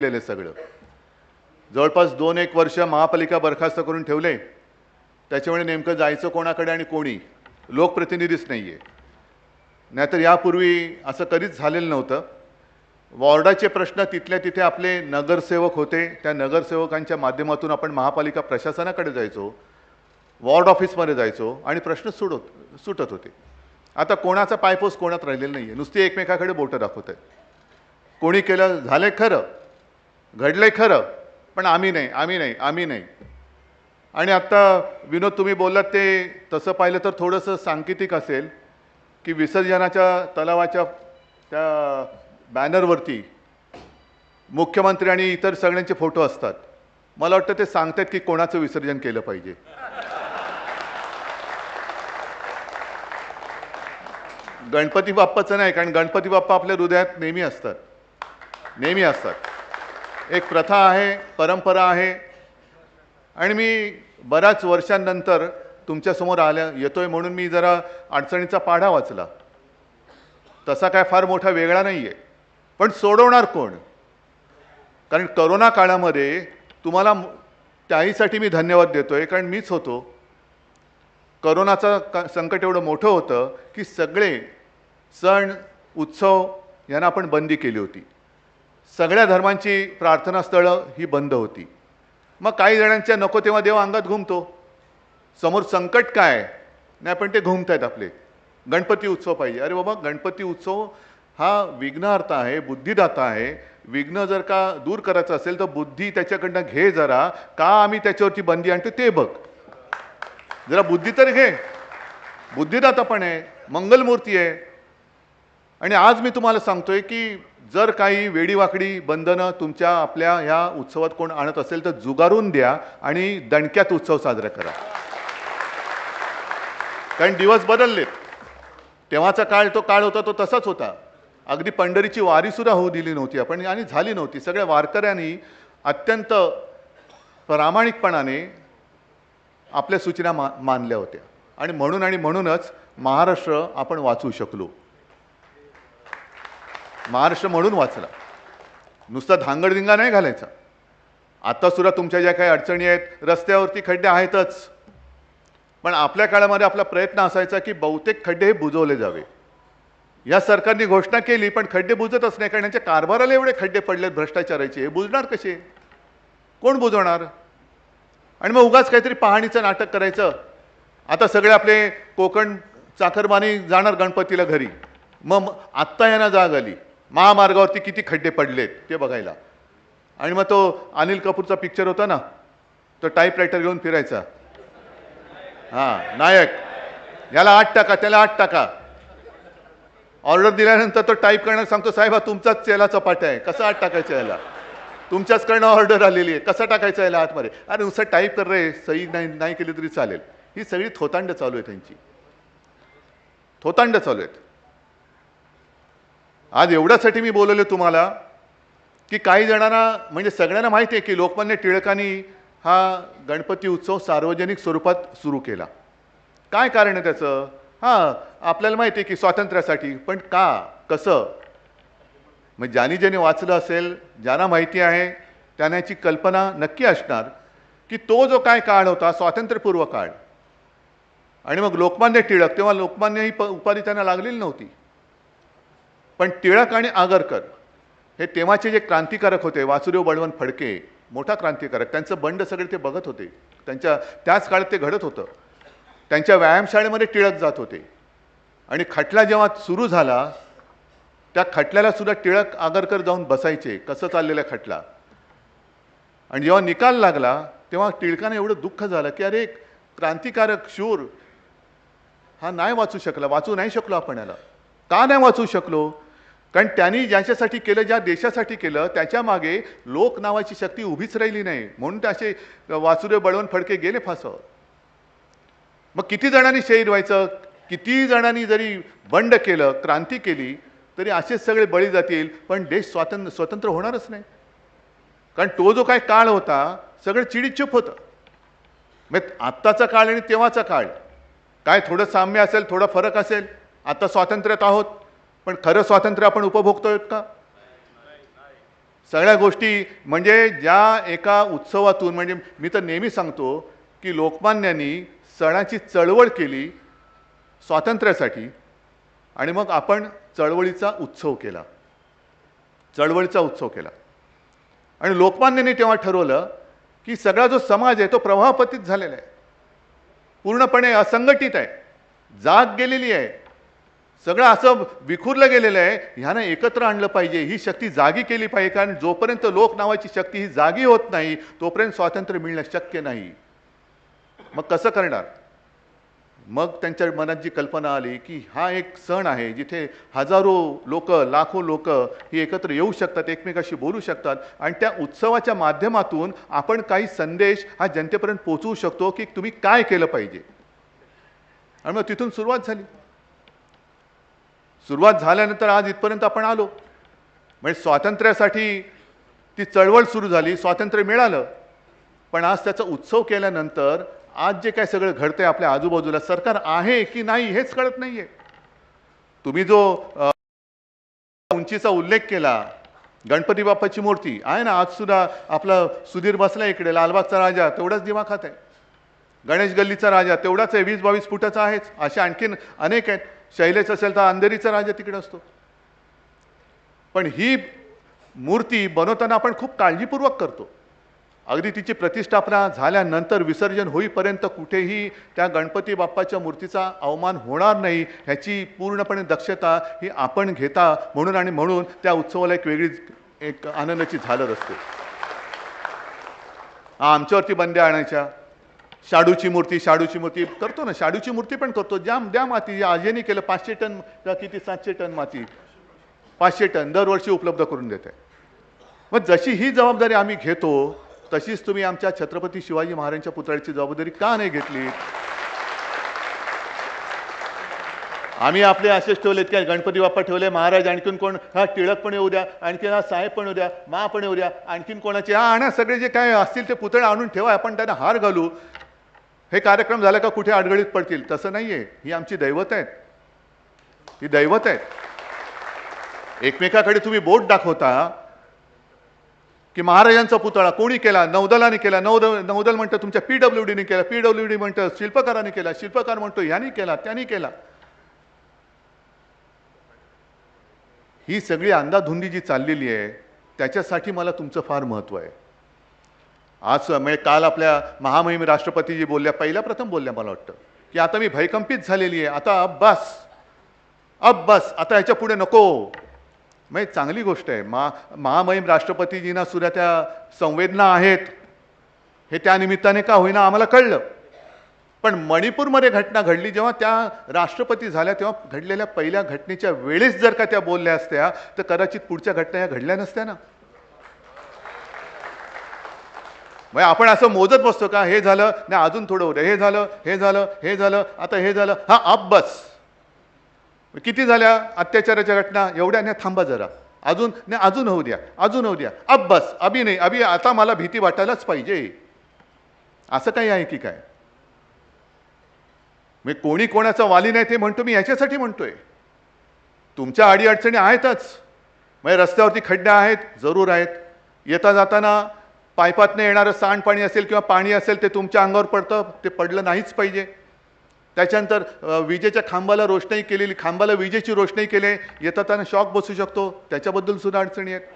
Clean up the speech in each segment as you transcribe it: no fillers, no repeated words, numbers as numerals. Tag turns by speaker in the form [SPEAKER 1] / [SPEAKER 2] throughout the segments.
[SPEAKER 1] केलेलं सगळं जवळपास 2-1 वर्ष महापालिका बरखास्त करून ठेवले. त्याच्यामुळे नेमकं जायचं कोणाकडे आणि कोणी लोकप्रतिनिधीच नाहीये. नाहीतर यापूर्वी असं कधीच झालेलं नव्हतं. वॉर्डाचे प्रश्न तिथल्या तिथे आपले नगरसेवक होते. त्या नगरसेवकांच्या माध्यमातून आपण महापालिका प्रशासनाकडे जायचो, वॉर्ड ऑफिसमध्ये जायचो आणि प्रश्न सुटत होते. आता कोणाचा पायपोस कोणात राहिलेला नाहीये. नुसती एकमेकाकडे बोटं दाखवत आहेत. कोणी केलं झालंय खरं, घडलंय खरं, पण आम्ही नाही. आणि आता विनोद तुम्ही बोललात ते तसं पाहिलं तर थोडंसं सांकेतिक असेल की विसर्जनाच्या तलावाच्या त्या बॅनरवरती मुख्यमंत्री आणि इतर सगळ्यांचे फोटो असतात. मला वाटतं ते सांगतात की कोणाचं विसर्जन केलं पाहिजे. गणपती बाप्पाचं नाही, कारण गणपती बाप्पा आपल्या हृदयात नेहमी असतात. एक प्रथा आहे, परंपरा आहे. आणि मी बऱ्याच वर्षांनंतर तुमच्यासमोर येतोय म्हणून मी जरा अडचणीचा पाढा वाचला. तसा काय फार मोठा वेगळा नाही आहे, पण सोडवणार कोण? कारण करोना काळामध्ये तुम्हाला त्याहीसाठी मी धन्यवाद देतोय, कारण मीच होतो. करोनाचं संकट एवढं मोठं होतं की सगळे सण उत्सव यांना आपण बंदी केली होती. सगळ्या धर्मांची प्रार्थनास्थळं ही बंद होती. मग काही जणांच्या नको तेव्हा देव अंगात घुमतो. समोर संकट काय नाही, पण ते घुमतायत आपले. गणपती उत्सव पाहिजे. अरे बाबा, गणपती उत्सव हा विघ्नहर्ता आहे, बुद्धिदाता आहे. विघ्न जर का दूर करायचं असेल तर बुद्धी त्याच्याकडनं घे जरा. का आम्ही त्याच्यावरती बंदी आणतो ते बघ. जरा बुद्धी तर घे. बुद्धिदाता पण आहे, मंगलमूर्ती आहे. आणि आज मी तुम्हाला सांगतोय की जर काही वेडीवाकडी बंधनं तुमच्या आपल्या ह्या उत्सवात कोण आणत असेल तर जुगारून द्या आणि दणक्यात उत्सव साजरा करा. कारण दिवस बदललेत. तेव्हाचा काळ तो काळ होता तो तसाच होता. अगदी पंढरीची वारी सुद्धा होऊ दिली नव्हती आपण, आणि झाली नव्हती. सगळ्या वारकऱ्यांनी अत्यंत प्रामाणिकपणाने आपल्या सूचना मानल्या होत्या. आणि म्हणूनच महाराष्ट्र आपण वाचवू शकलो. महाराष्ट्र म्हणून वाचला. नुसता धांगडधिंगा नाही घालायचा. आता सुद्धा तुमच्या ज्या काही अडचणी आहेत, रस्त्यावरती खड्डे आहेतच, पण आपल्या काळामध्ये आपला प्रयत्न असायचा की बहुतेक खड्डे हे बुजवले जावे. या सरकारने घोषणा केली, पण खड्डे बुजतच नाही. कारण यांच्या कारभाराला एवढे खड्डे पडलेत भ्रष्टाचाराचे, हे बुजणार कसे? कोण बुजवणार? आणि मग उगाच काहीतरी पाहणीचं नाटक करायचं. आता सगळे आपले कोकण चाकरमानी जाणार गणपतीला घरी. मग आत्ता यांना जाग आली महामार्गावरती किती खड्डे पडलेत ते बघायला. आणि मग तो अनिल कपूरचा पिक्चर होता ना, तो टाईपरायटर घेऊन फिरायचा. नायक, याला 8 टाका, त्याला 8 टाका. ऑर्डर दिल्यानंतर तो टाईप करणार सांगतो, साहेब हा तुमचाच चेला चपाटा आहे, कसं 8 टाकायचं याला? तुमच्याचकडनं ऑर्डर आलेली आहे, कसं टाकायचं याला आतमध्ये? अरे नुसतं टाईप कर रे, सही नाही केली तरी चालेल. ही सगळी थोतांड चालू आहे त्यांची. थोतांड चालू आहेत. आज एवढ्यासाठी मी बोलवले तुम्हाला की काही जणांना, म्हणजे सगळ्यांना माहिती आहे की लोकमान्य टिळकांनी हा गणपती उत्सव सार्वजनिक स्वरूपात सुरू केला. काय कारण आहे त्याचं? आपल्याला माहिती आहे की स्वातंत्र्यासाठी, पण का, कसं? मग ज्यांनी वाचलं असेल, ज्यांना माहिती आहे त्यांना याची कल्पना नक्की असणार की तो जो काय काळ होता स्वातंत्र्यपूर्व काळ, आणि मग लोकमान्य टिळक, तेव्हा लोकमान्य ही उपाधी त्यांना लागलेली नव्हती. पण टिळक आणि आगरकर हे तेव्हाचे जे क्रांतिकारक होते, वासुदेव बळवंत फडके मोठा क्रांतिकारक, त्यांचं बंड सगळे ते बघत होते. त्याच काळात ते घडत होतं. त्यांच्या व्यायामशाळेमध्ये टिळक जात होते. आणि खटला जेव्हा सुरू झाला, त्या खटल्याला सुद्धा टिळक आगरकर जाऊन बसायचे, कसं चाललेला खटला. आणि जेव्हा निकाल लागला तेव्हा टिळकांना एवढं दुःख झालं की अरे, क्रांतिकारक शूर हा नाही वाचू नाही शकलो आपण याला. का नाही वाचू शकलो? कारण त्यांनी ज्याच्यासाठी केलं, ज्या देशासाठी केलं, त्याच्या मागे लोक नावाची शक्ती उभीच राहिली नाही. म्हणून ते असे वासुदेव बळवंत फडके गेले फासावर. मग किती जणांनी शहीद व्हायचं, किती जणांनी जरी बंड केलं, क्रांती केली, तरी असेच सगळे बळी जातील, पण देश स्वतंत्र होणारच नाही. कारण तो जो काय काळ होता सगळं चिडीचूप होतं. मग आत्ताचा काळ आणि तेव्हाचा काळ काय थोडं साम्य असेल, थोडा फरक असेल. आता स्वातंत्र्यात आहोत, पण खरं स्वातंत्र्य आपण उपभोगतोय का? सगळ्या गोष्टी म्हणजे ज्या एका उत्सवातून, म्हणजे मी तर नेहमी सांगतो की लोकमान्यांनी सणाची चळवळ केली स्वातंत्र्यासाठी आणि मग आपण चळवळीचा उत्सव केला, चळवळीचा उत्सव केला. आणि लोकमान्यांनी तेव्हा ठरवलं की सगळा जो समाज आहे तो प्रवाहपतीत झालेला आहे, पूर्णपणे असंघटित आहे, जाग गेलेली आहे, सगळं असं विखुरलं गेलेलं आहे. ह्यानं एकत्र आणलं पाहिजे, ही शक्ती जागी केली पाहिजे. कारण जोपर्यंत लोक नावाची शक्ती ही जागी होत नाही तोपर्यंत स्वातंत्र्य मिळणं शक्य नाही. मग कसं करणार? मग त्यांच्या मनात जी कल्पना आली की हा एक सण आहे जिथे हजारो लोक, लाखो लोक ही एकत्र येऊ शकतात, एकमेकाशी बोलू शकतात आणि त्या उत्सवाच्या माध्यमातून आपण काही संदेश हा जनतेपर्यंत पोहोचवू शकतो की तुम्ही काय केलं पाहिजे. आणि मग तिथून सुरुवात झाली. सुरुवात झाल्यानंतर आज इथपर्यंत आपण आलो. म्हणजे स्वातंत्र्यासाठी ती चळवळ सुरू झाली, स्वातंत्र्य मिळालं, पण आज त्याचा उत्सव केल्यानंतर आज जे काय सगळं घडतंय आपल्या आजूबाजूला, सरकार आहे की नाही हेच कळत नाहीये. तुम्ही जो उंचीचा उल्लेख केला, गणपती बाप्पाची मूर्ती आहे ना, आज सुद्धा आपला सुधीर बसला इकडे, लालबागचा राजा तेवढाच दिवा खात आहे, गणेश गल्लीचा राजा तेवढाच आहे, 20-22 फुटाचा आहेच, असे आणखीन अनेक आहेत. शैलेश असेल तर अंधेरीचा राजा तिकडे असतो. पण ही मूर्ती बनवताना आपण खूप काळजीपूर्वक करतो. अगदी तिची प्रतिष्ठापना झाल्यानंतर विसर्जन होईपर्यंत कुठेही त्या गणपती बाप्पाच्या मूर्तीचा अवमान होणार नाही ह्याची पूर्णपणे दक्षता ही आपण घेता. म्हणून त्या उत्सवाला एक वेगळीच एक आनंदाची झालर असते. आमच्यावरती बंद्या आणायच्या, शाडूची मूर्ती करतो ना, शाडूची मूर्ती पण करतो. द्या माती, आजेनी केलं 500 टन किती 700 टन माती, 500 टन दरवर्षी उपलब्ध करून देत आहे. मग जशी ही जबाबदारी आम्ही घेतो तशीच तुम्ही आमच्या छत्रपती शिवाजी महाराजांच्या पुतळ्याची जबाबदारी का नाही घेतली? आम्ही आपले असेच ठेवलेत की गणपती बाप्पा ठेवले, महाराज आणखीन कोण, हा टिळक पण येऊ द्या, आणखीन हा साहेब पण येऊ द्या, मा पण येऊ द्या, आणखीन कोणाचे आणा, सगळे जे काय असतील ते पुतळे आणून ठेवा, आपण त्यांना हार घालू. हे कार्यक्रम झाला का कुठे अडगळीत पडतील? तसं नाहीये. ही आमची दैवत आहेत, ही दैवत आहेत. एकमेकाकडे तुम्ही बोट दाखवता की महाराजांचा पुतळा कोणी केला? नौदलाने केला. नौदल म्हणतं तुमच्या PWDने केला, PWD म्हणतं शिल्पकाराने केला, शिल्पकार म्हणतो ह्यानी केला, त्यानी केला. ही सगळी अंधाधुंदी जी चाललेली आहे त्याच्यासाठी मला तुमचं फार महत्त्व आहे. आज म्हणजे काल आपल्या महामहिम राष्ट्रपतीजी बोलल्या, पहिल्या प्रथम बोलल्या मला वाटतं की आता मी भयकंपित झालेली आहे, आता अब बस, आता ह्याच्या पुढे नको. म्हणजे चांगली गोष्ट आहे. महामहिम राष्ट्रपतीजींना सुद्धा त्या संवेदना आहेत हे त्या निमित्ताने का होईना आम्हाला कळलं. पण मणिपूरमध्ये घटना घडली जेव्हा त्या राष्ट्रपती झाल्या तेव्हा घडलेल्या पहिल्या घटनेच्या वेळेस जर का त्या बोलल्या असत्या तर कदाचित पुढच्या घटना या घडल्या नसत्या ना. म्हणजे आपण असं मोजत बसतो का, हे झालं नाही अजून थोडं होतं, हे झालं आता हे झालं, हा अब बस. किती झाल्या अत्याचाराच्या घटना? एवढ्या नाही, थांबा जरा, अजून होऊ द्या, अब बस, अभी नाही, अभी आता मला भीती वाटायलाच पाहिजे. असं काही आहे की काय? मी कोणी कोणाचा वाली नाही ते म्हणतो, मी याच्यासाठी म्हणतोय. तुमच्या अडीअडचणी आहेतच. म्हणजे रस्त्यावरती खड्डे आहेत, जरूर आहेत. येता जाताना पायपातनं येणारं सांडपाणी असेल किंवा पाणी असेल ते तुमच्या अंगावर पडतं, ते पडलं नाहीच पाहिजे. त्याच्यानंतर विजेच्या खांबाला विजेची रोषणाई केली, येताना शॉक बसू शकतो, त्याच्याबद्दल सुद्धा अडचणी आहेत.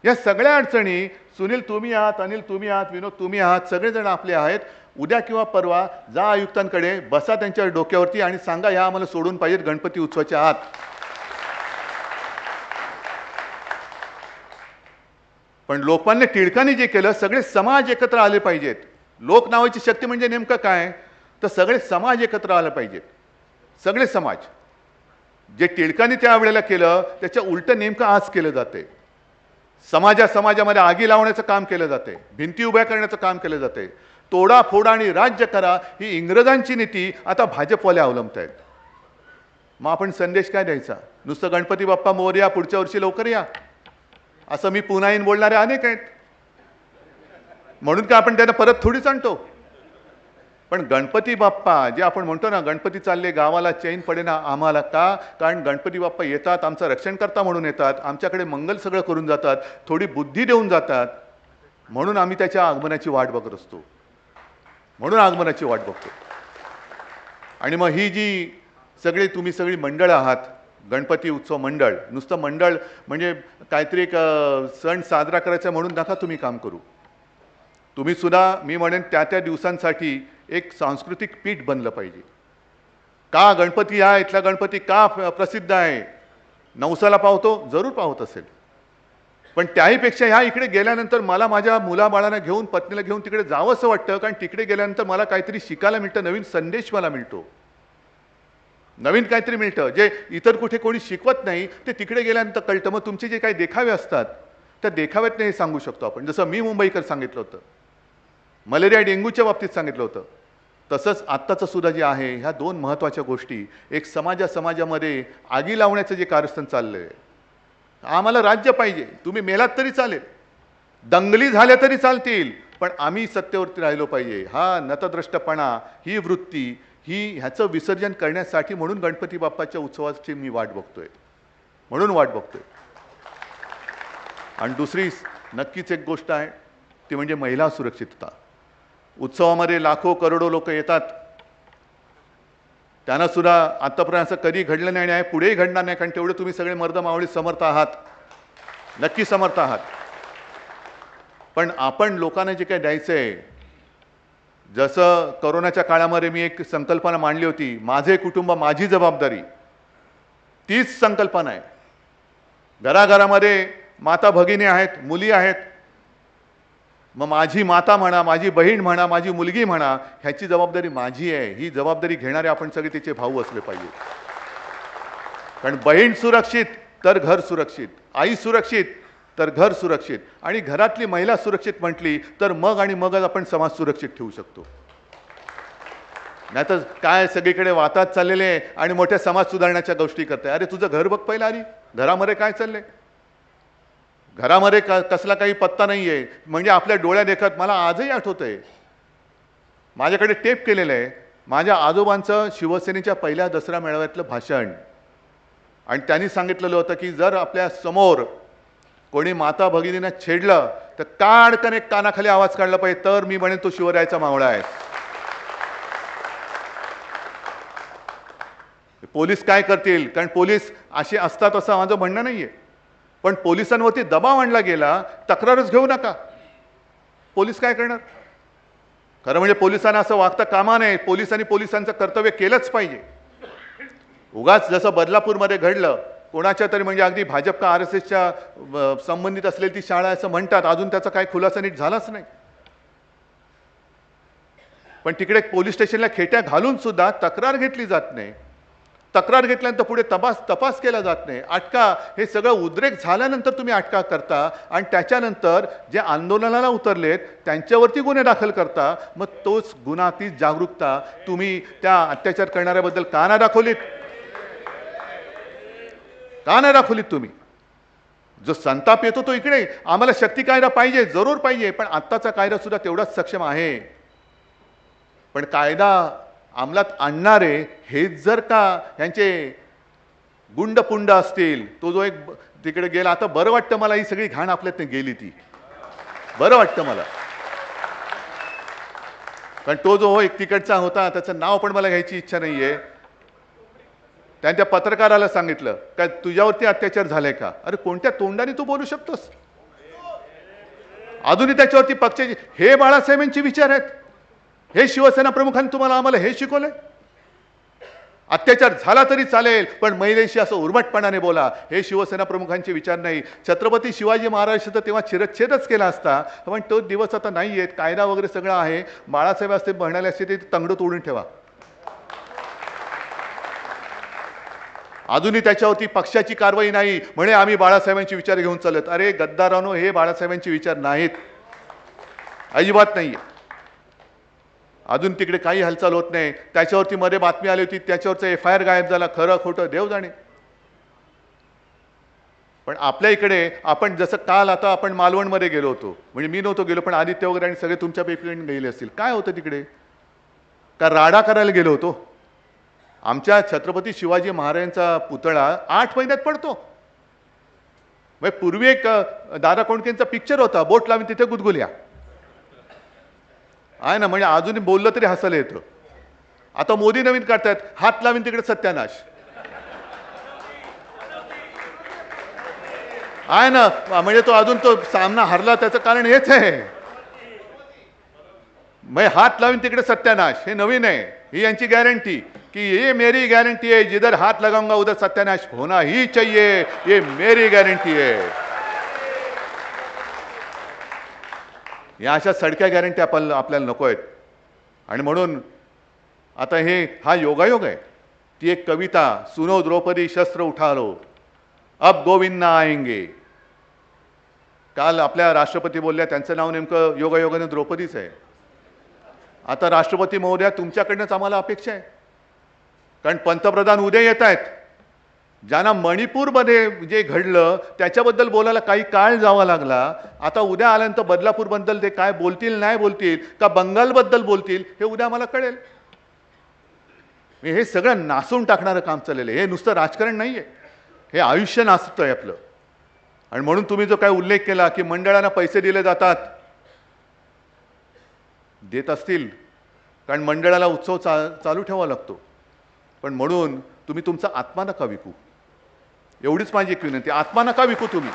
[SPEAKER 1] या सगळ्या अडचणी सुनील तुम्ही आहात, अनिल तुम्ही आहात, विनोद तुम्ही आहात, सगळेजण आपले आहेत. उद्या किंवा परवा जा आयुक्तांकडे, बसा त्यांच्या डोक्यावरती आणि सांगा ह्या आम्हाला सोडून पाहिजेत गणपती उत्सवाच्या आत. पण लोकमान्य टिळकांनी जे केलं, सगळे समाज एकत्र आले पाहिजेत. लोक नावाची शक्ती म्हणजे नेमकं काय? तर सगळे समाज एकत्र आले पाहिजेत. सगळे समाज. जे टिळकांनी त्यावेळेला केलं त्याच्या उलट नेमकं आज केलं जाते. समाजामध्ये आगी लावण्याचं काम केलं जाते, भिंती उभ्या करण्याचं काम केलं जाते. तोडा फोडा आणि राज्य करा ही इंग्रजांची नीती आता भाजपवाले अवलंबत आहेत. मग आपण संदेश काय द्यायचा? नुसतं गणपती बाप्पा मोरया, पुढच्या वर्षी लवकर या, असं मी पुन्हा येईन बोलणारे अनेक आहेत. म्हणून का आपण त्यांना परत थोडीच आणतो? पण गणपती बाप्पा जे आपण म्हणतो ना, गणपती चालले गावाला चैन पडेना आम्हाला, का? कारण गणपती बाप्पा येतात, आमचं रक्षण करता म्हणून येतात, आमच्याकडे मंगल सगळं करून जातात, थोडी बुद्धी देऊन जातात, म्हणून आम्ही त्याच्या आगमनाची वाट बघत असतो, म्हणून आगमनाची वाट बघतो. आणि मग ही जी तुम्ही सगळी मंडळ आहात, गणपती उत्सव मंडळ, नुसतं मंडळ म्हणजे काहीतरी एक सण साजरा करायचा म्हणून नका तुम्ही काम करू. तुम्ही सुद्धा मी म्हणेन त्या दिवसांसाठी एक सांस्कृतिक पीठ बनलं पाहिजे. का गणपती हा इथला गणपती का प्रसिद्ध आहे? नवसाला पावतो, जरूर पावत असेल, पण त्याहीपेक्षा ह्या इकडे गेल्यानंतर मला माझ्या मुलाबाळांना घेऊन, पत्नीला घेऊन तिकडे जावं असं वाटतं, कारण तिकडे गेल्यानंतर मला काहीतरी शिकायला मिळतं, नवीन संदेश मला मिळतो, नवीन काहीतरी मिळतं जे इतर कुठे कोणी शिकवत नाही, ते तिकडे गेल्यानंतर कळतं. मग तुमचे जे काही देखावे असतात त्या देखाव्यात हे सांगू शकतो आपण. जसं मी मुंबईकर सांगितलं होतं, मलेरिया डेंग्यूच्या बाबतीत सांगितलं होतं, तसंच आत्ताचं सुद्धा जे आहे, ह्या दोन महत्त्वाच्या गोष्टी, एक समाजामध्ये आगी लावण्याचं जे कारस्थान चाललंय, आम्हाला राज्य पाहिजे, तुम्ही मेलात तरी चालेल, दंगली झाल्या तरी चालतील, पण आम्ही सत्तेवरती राहिलो पाहिजे. हा नतद्रष्टपणा, ही वृत्ती, ह्याचं विसर्जन करण्यासाठी म्हणून गणपती बाप्पाच्या उत्सवाची मी वाट बघतोय, म्हणून वाट बघतोय. आणि दुसरी नक्कीच एक गोष्ट आहे, ती म्हणजे महिला सुरक्षितता. उत्सवामध्ये लाखो करोडो लोक येतात, त्यांना सुद्धा आतापर्यंत असं कधी घडलं नाही आणि पुढेही घडणार नाही, कारण तेवढे तुम्ही सगळे मर्द मावळी समर्थ आहात, नक्की समर्थ आहात. पण आपण लोकांना जे काही द्यायचं आहे, जसं कोरोनाच्या काळामध्ये मी एक संकल्पना मांडली होती, माझे कुटुंब माझी जबाबदारी, तीच संकल्पना आहे. घराघरामध्ये माता भगिनी आहेत, मुली आहेत, मग माझी माता म्हणा, माझी बहीण म्हणा, माझी मुलगी म्हणा, ह्याची जबाबदारी माझी आहे. ही जबाबदारी घेणारे आपण सगळे तिचे भाऊ असले पाहिजे. कारण बहीण सुरक्षित तर घर सुरक्षित, आई सुरक्षित तर घर सुरक्षित, आणि घरातली महिला सुरक्षित म्हटली तर मगच आपण समाज सुरक्षित ठेवू शकतो. नाहीतर काय सगळीकडे वातात चाललेले आणि मोठ्या समाज सुधारण्याच्या गोष्टी करताय. अरे तुझं घर बघ पहिला, आधी घरामध्ये काय चाललंय, घरामध्ये कसला काही पत्ता नाहीये. म्हणजे आपल्या डोळ्या देखत मला आजही आठवतंय, माझ्याकडे टेप केलेलं आहे, माझ्या आजोबांचं शिवसेनेच्या पहिल्या दसरा मेळाव्यातलं भाषण, आणि त्यांनी सांगितलेलं होतं की जर आपल्या समोर कोणी माता भगिनींना छेडलं तर काढकन एक कानाखाली आवाज काढला पाहिजे, तर मी म्हणेन तो शिवरायाचा मावळा आहे. पोलीस काय करतील, कारण पोलीस असे असतात असं माझं म्हणणं नाहीये, पण पोलिसांवरती दबाव आणला गेला, तक्रारच घेऊ नका. पोलीस काय करणार? खरं म्हणजे पोलिसांना असं वागता कामा नये. पोलिसांनी पोलिसांचं कर्तव्य केलंच पाहिजे. उगाच जसं बदलापूरमध्ये घडलं, कोणाच्या तरी म्हणजे अगदी भाजप का RSSच्या संबंधित असलेली ती शाळा असं म्हणतात, अजून त्याचा काही खुलासा नीट झालाच नाही. पण तिकडे पोलीस स्टेशनला खेट्या घालून सुद्धा तक्रार घेतली जात नाही. तक्रार घेतल्यानंतर पुढे तपास केला जात नाही. अटका, हे सगळं उद्रेक झाल्यानंतर तुम्ही अटका करता, आणि त्याच्यानंतर जे आंदोलनाला उतरलेत त्यांच्यावरती गुन्हे दाखल करता. मग तोच गुन्हा, ती जागरूकता तुम्ही त्या अत्याचार करणाऱ्याबद्दल का नाही दाखवलीत? का नाही दाखवलीत तुम्ही? जो संताप येतो तो इकडे, आम्हाला शक्ती कायदा पाहिजे, जरूर पाहिजे, पण आत्ताचा कायदा सुद्धा तेवढाच सक्षम आहे. पण कायदा अंमलात आणणारे हेच जर का यांचे गुंडपुंड असतील, तो जो एक तिकडे गेला, आता बरं वाटतं मला, ही सगळी घाण आपल्यात गेली, ती बरं वाटतं मला. कारण तो जो एक तिकडचा होता, त्याचं नाव पण मला घ्यायची इच्छा नाहीये, त्यांच्या पत्रकाराला सांगितलं काय तुझ्यावरती अत्याचार झालाय का? अरे कोणत्या तोंडाने तू बोलू शकतोस? अजूनही त्याच्यावरती पक्षाचे हे बाळासाहेबांचे विचार आहेत, हे शिवसेना प्रमुखांनी तुम्हाला आम्हाला हे शिकवलंय? अत्याचार झाला तरी चालेल, पण महिलेशी असं उर्मटपणाने बोला, हे शिवसेना प्रमुखांचे विचार नाही. छत्रपती शिवाजी महाराजांचा तेव्हा शिरच्छेदच केला असता, पण तो दिवस आता नाही आहेत. कायदा वगैरे सगळं आहे. बाळासाहेब असते म्हणाले असते ते तंगड तोडून ठेवा. अजूनही त्याच्यावरती पक्षाची कारवाई नाही, म्हणे आम्ही बाळासाहेबांचे विचार घेऊन चालत. अरे गद्दारांनो, हे बाळासाहेबांचे विचार नाहीत, अजिबात नाहीये. अजून तिकडे काही हालचाल होत नाही. त्याच्यावरती मध्ये बातमी आली होती, त्याच्यावरचा FIR गायब झाला. खरं खोटं देव जाणे. पण आपल्या इकडे आपण जसं काल आता आपण मालवणमध्ये गेलो होतो, म्हणजे मी नव्हतो गेलो, पण आदित्य वगैरे आणि सगळे तुमच्यापैकी गेले असतील. काय होतं तिकडे? का राडा करायला गेलो होतो? आमच्या छत्रपती शिवाजी महाराजांचा पुतळा 8 महिन्यात पडतो. म्हणजे पूर्वी एक दादा कोंडकेंचा पिक्चर होता, बोट लावून तिथे गुदगुल्या आहे ना, म्हणजे अजूनही बोललं तरी हसायला येतं. आता मोदी नवीन करतायत, हात लावून तिकडे सत्यानाश आहे ना. म्हणजे तो अजून तो सामना हरला त्याचं कारण हेच आहे, म्हणजे हात लावून तिकडे सत्यानाश. हे नवीन आहे, ही यांची गॅरंटी कि ये मेरी गारंटी है, जिधर हाथ लगाऊंगा उधर सत्यानाश होना ही चाहिए, ये मेरी गारंटी है. या अशा सडक्या गॅरंटी आपल्याला नको आहेत. आणि म्हणून आता हा योगायोग आहे. ती एक कविता, सुनो द्रौपदी शस्त्र उठा लो, अब गोविंद आएंगे. काल आपल्या राष्ट्रपती बोलल्या, त्यांचं नाव नेमकं योगायोगाने द्रौपदीच आहे. आता राष्ट्रपती महोदया, तुमच्याकडनंच आम्हाला अपेक्षा आहे, कारण पंतप्रधान उद्या येत आहेत. ज्यांना मणिपूरमध्ये जे घडलं त्याच्याबद्दल बोलायला काही काळ जावा लागला. आता उद्या आल्यानंतर बदलापूरबद्दल ते काय बोलतील, नाही बोलतील, का बंगालबद्दल बोलतील, हे उद्या आम्हाला कळेल. हे सगळं नासून टाकणारं काम चाललेलं आहे. हे नुसतं राजकारण नाही आहे, हे आयुष्य नाचतं आहे आपलं. आणि म्हणून तुम्ही जो काय उल्लेख केला की मंडळांना पैसे दिले जातात, देत असतील, कारण मंडळाला उत्सव चालू ठेवावा लागतो. पण म्हणून तुम्ही तुमचा आत्मा नका विकू, एवढीच माझी एक विनंती. आत्मा नका विकू तुम्ही.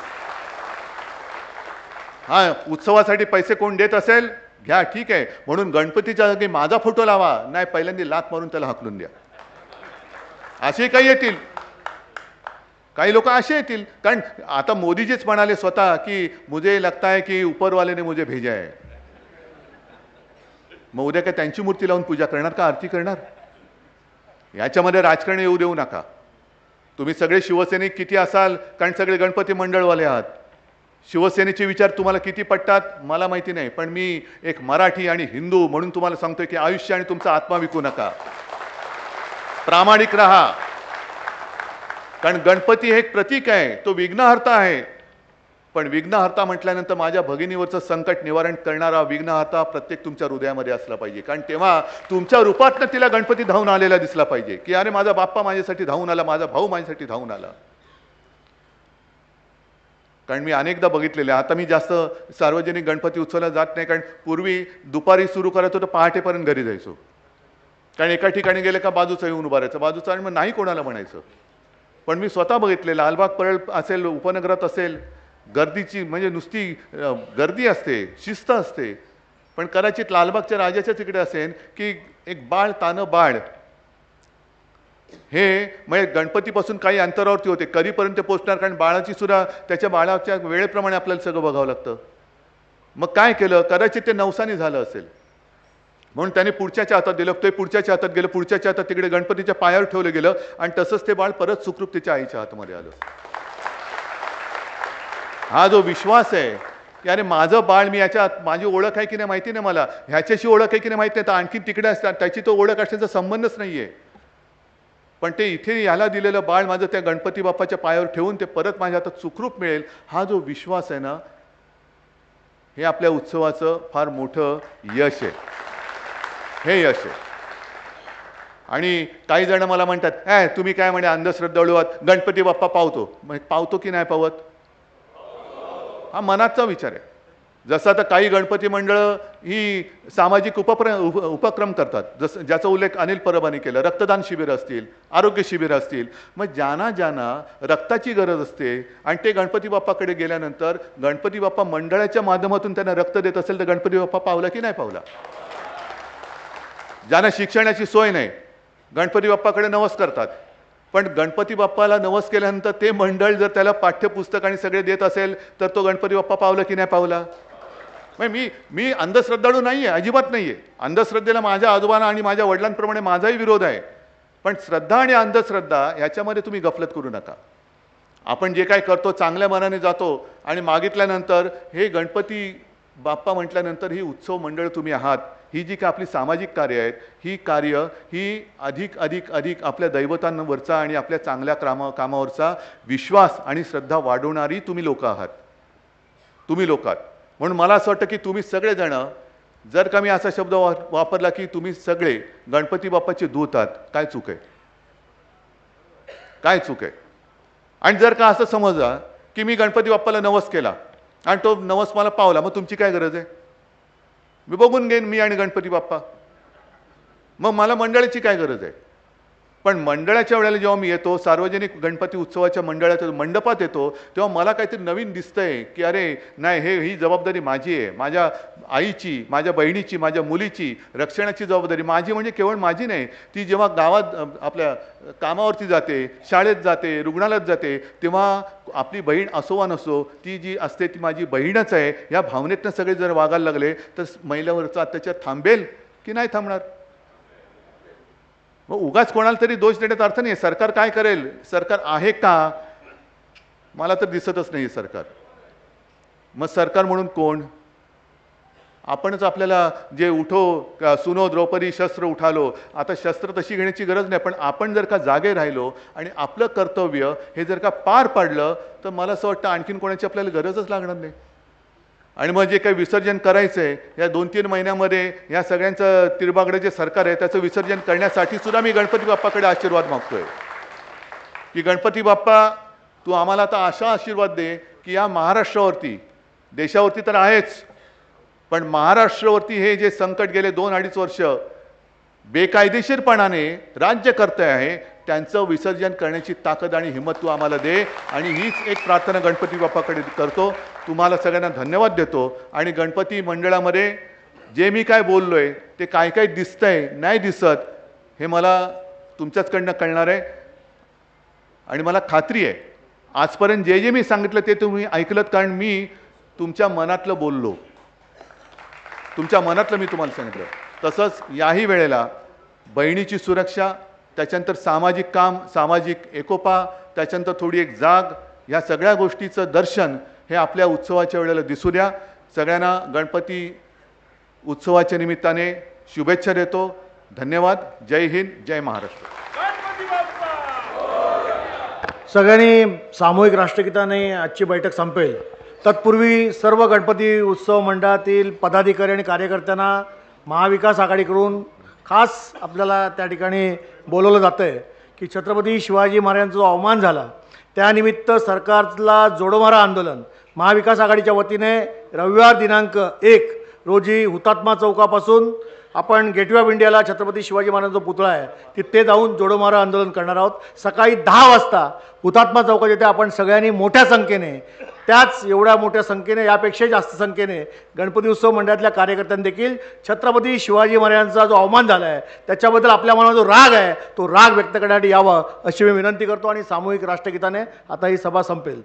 [SPEAKER 1] हा, उत्सवासाठी पैसे कोण देत असेल घ्या, ठीक आहे. म्हणून गणपतीच्या जागी माझा फोटो लावा, नाही पहिल्यांदा लाथ मारून त्याला हाकलून द्या. असे काही येतील, काही लोक असे येतील. कारण आता मोदीजीच म्हणाले स्वतः की मुझे लगता है की ऊपर वाले ने मुझे भेजा है. मग उद्या काय त्यांची मूर्ती लावून पूजा करणार का, आरती करणार? याच्यामध्ये राजकारण येऊ देऊ नका. तुम्ही सगळे शिवसैनिक किती असाल, कारण सगळे गणपती मंडळवाले आहात. शिवसेनेचे विचार तुम्हाला किती पटतात मला माहिती नाही, पण मी एक मराठी आणि हिंदू म्हणून तुम्हाला सांगतोय की आयुष्य आणि तुमचा आत्मा विकू नका, प्रामाणिक राहा. कारण गणपती हे एक प्रतीक आहे, तो विघ्नहर्ता आहे. पण विघ्नहर्ता म्हटल्यानंतर माझ्या भगिनीवरचं संकट निवारण करणारा विघ्नहर्ता प्रत्येक तुमच्या हृदयामध्ये असला पाहिजे. कारण तेव्हा तुमच्या रूपातनं तिला गणपती धावून आलेला दिसला पाहिजे की अरे माझा बाप्पा माझ्यासाठी धावून आला, माझा भाऊ माझ्यासाठी धावून आला. कारण मी अनेकदा बघितलेले, आता मी जास्त सार्वजनिक गणपती उत्सवाला जात नाही, कारण पूर्वी दुपारी सुरू करत होतं, पहाटेपर्यंत घरी जायचो. कारण एका ठिकाणी गेले का बाजूचा येऊन उभा राहायचं, बाजूचा, आणि मग नाही कोणाला म्हणायचं. पण मी स्वतः बघितले, लालबाग परळ असेल, उपनगरात असेल, गर्दीची म्हणजे नुसती गर्दी असते, शिस्त असते. पण कदाचित लालबागच्या राजाच्या तिकडे असेल की एक बाळ, तानं बाळ, हे म्हणजे गणपतीपासून काही अंतरावरती होते, कधीपर्यंत पोहोचणार, कारण बाळाची सुद्धा त्याच्या बाळाच्या वेळेप्रमाणे आपल्याला सगळं बघावं लागतं. मग काय केलं, कदाचित ते नवसानी झालं असेल, म्हणून त्याने पुढच्याच्या हातात दिलं, ते पुढच्याच्या हातात गेलं, पुढच्याच्या हातात तिकडे गणपतीच्या पायावर ठेवलं गेलं, आणि तसंच ते बाळ परत सुखरूप त्याच्या आईच्या हातमध्ये आलं. हा जो विश्वास आहे की अरे माझं बाळ, मी याच्यात माझी ओळख आहे की नाही माहिती नाही, मला ह्याच्याशी ओळख आहे की नाही माहिती नाही, तर आणखी तिकडे असतात, त्याची तो ओळख असण्याचा संबंधच नाहीये. पण ते इथे याला दिलेलं बाळ माझं त्या गणपती बाप्पाच्या पायावर ठेवून ते परत माझ्या हातात सुखरूप मिळेल, हा जो विश्वास आहे ना, हे आपल्या उत्सवाचं फार मोठं यश आहे. हे यश आहे. आणि काही जण मला म्हणतात, तुम्ही काय म्हणे अंधश्रद्धाळू आहात, गणपती बाप्पा पावतो. मग पावतो की नाही पावत, हा मनाचा विचार आहे. जसं आता काही गणपती मंडळं ही सामाजिक उपक्रम करतात, जसं ज्याचा उल्लेख अनिल परबांनी केला, रक्तदान शिबिर असतील, आरोग्य शिबिर असतील. मग ज्यांना रक्ताची गरज असते आणि ते गणपती बाप्पाकडे गेल्यानंतर गणपती बाप्पा मंडळाच्या माध्यमातून त्यांना रक्त देत असेल, तर गणपती बाप्पा पावला की नाही पावला? ज्यांना शिक्षणाची सोय नाही, गणपती बाप्पाकडे नवस करतात, पण गणपती बाप्पाला नवस केल्यानंतर ते मंडळ जर त्याला पाठ्यपुस्तक आणि सगळे देत असेल, तर तो गणपती बाप्पा पावला की नाही पावला? मी अंधश्रद्धाळू नाहीये, अजिबात नाहीये. अंधश्रद्धेला माझ्या आजोबांना आणि माझ्या वडिलांप्रमाणे माझाही विरोध आहे. पण श्रद्धा आणि अंधश्रद्धा याच्यामध्ये तुम्ही गफलत करू नका. आपण जे काय करतो चांगल्या मनाने जातो, आणि मागितल्यानंतर हे गणपती बाप्पा म्हटल्यानंतर ही उत्सव मंडळ तुम्ही आहात, ही जी काय आपली सामाजिक कार्य आहेत, ही कार्य ही अधिक अधिक अधिक आपल्या दैवतांवरचा आणि आपल्या चांगल्या कामावरचा विश्वास आणि श्रद्धा वाढवणारी तुम्ही लोक आहात, तुम्ही लोक आहात. म्हणून मला असं वाटतं की तुम्ही सगळेजण जर का मी असा शब्द वापरला की तुम्ही सगळे गणपती बाप्पाचे दूत आहात, काय चूक आहे? काय चूक आहे? आणि जर का असं समजा की मी गणपती बाप्पाला नवस केला आणि तो नवस मला पावला, मग तुमची काय गरज आहे? मी बघून घेईन मी आणि गणपती बाप्पा, मग मला मंडळाची काय गरज आहे? पण मंडळाच्या वेळेला जेव्हा मी येतो, सार्वजनिक गणपती उत्सवाच्या मंडळाच्या मंडपात येतो, तेव्हा मला काहीतरी नवीन दिसतंय की अरे नाही, ही जबाबदारी माझी आहे, माझ्या आईची, माझ्या बहिणीची, माझ्या मुलीची रक्षणाची जबाबदारी माझी. म्हणजे केवळ माझी नाही, ती जेव्हा गावात आपल्या कामावरती जाते, शाळेत जाते, रुग्णालयात जाते, तेव्हा आपली बहीण असो वा नसो, ती जी असते ती माझी बहीणच आहे, या भावनेतनं सगळे जर वागायला लागले तर महिलावरचा अत्याचार थांबेल की नाही थांबणार? मग उगाच कोणाला तरी दोष देण्यात अर्थ नाही. सरकार काय करेल? सरकार आहे का? मला तर दिसतच नाही सरकार. मग सरकार म्हणून कोण? आपणच आपल्याला जे सुनो द्रौपदी शस्त्र उठालो, आता शस्त्र तशी घेण्याची गरज नाही, पण आपण जर का जागे राहिलो आणि आपलं कर्तव्य हे जर का पार पाडलं तर मला असं वाटतं आणखीन कोणाची आपल्याला गरजच लागणार नाही. आणि मग जे काही विसर्जन करायचं आहे या 2-3 महिन्यामध्ये या सगळ्यांचं तिरबागडं जे सरकार आहे त्याचं विसर्जन करण्यासाठी सुद्धा मी गणपती बाप्पाकडे आशीर्वाद मागतोय की गणपती बाप्पा तू आम्हाला आता असा आशीर्वाद दे की या महाराष्ट्रावरती, देशावरती तर आहेच, पण महाराष्ट्रावरती हे जे संकट गेले 2-2.5 वर्ष बेकायदेशीरपणाने राज्य करते आहे, त्यांचं विसर्जन करण्याची ताकद आणि हिंमत तू आम्हाला दे. आणि हीच एक प्रार्थना गणपती बाप्पाकडे करतो. तुम्हाला सगळ्यांना धन्यवाद देतो. आणि गणपती मंडळामध्ये जे मी काय बोललोय ते काय काय दिसतंय नाही दिसत हे मला तुमच्याचकडनं कळणार आहे. आणि मला खात्री आहे आजपर्यंत जे जे मी सांगितलं ते तुम्ही ऐकलत, कारण मी तुमच्या मनातलं बोललो, तुमच्या मनातलं मी तुम्हाला सांगितलं. तसंच याही वेळेला बहिणीची सुरक्षा, त्याच्यानंतर सामाजिक काम, सामाजिक एकोपा, त्याच्यानंतर थोडी एक जाग, या सगळ्या गोष्टीचं दर्शन हे आपल्या उत्सवाच्या वेळेला दिसू द्या. सगळ्यांना गणपती उत्सवाच्या निमित्ताने शुभेच्छा देतो. धन्यवाद. जय हिंद, जय महाराष्ट्र.
[SPEAKER 2] सगळ्यांनी सामूहिक राष्ट्रगीताने आजची बैठक संपेल. तत्पूर्वी सर्व गणपती उत्सव मंडळातील पदाधिकारी आणि कार्यकर्त्यांना महाविकास आघाडीकडून खास आपल्याला त्या ठिकाणी बोलवलं जातं आहे की छत्रपती शिवाजी महाराजांचा जो अवमान झाला त्यानिमित्त सरकारला जोडोमारा आंदोलन महाविकास आघाडीच्या वतीने रविवार दिनांक 1 रोजी हुतात्मा चौकापासून आपण गेटवे ऑफ इंडियाला छत्रपती शिवाजी महाराजांचा पुतळा आहे तिथे जाऊन जोडोमारा आंदोलन करणार आहोत. सकाळी 10 वाजता हुतात्मा चौकात येथे आपण सगळ्यांनी मोठ्या संख्येने, त्याच एवढ्या मोठ्या संख्येने, यापेक्षा जास्त संख्येने गणपती उत्सव मंडळातल्या कार्यकर्त्यांनी देखील छत्रपती शिवाजी महाराजांचा जो अवमान झाला आहे त्याच्याबद्दल आपल्या मनात जो राग आहे तो राग व्यक्त करण्यासाठी यावं अशी मी विनंती करतो. आणि सामूहिक राष्ट्रगीताने आता ही सभा संपेल.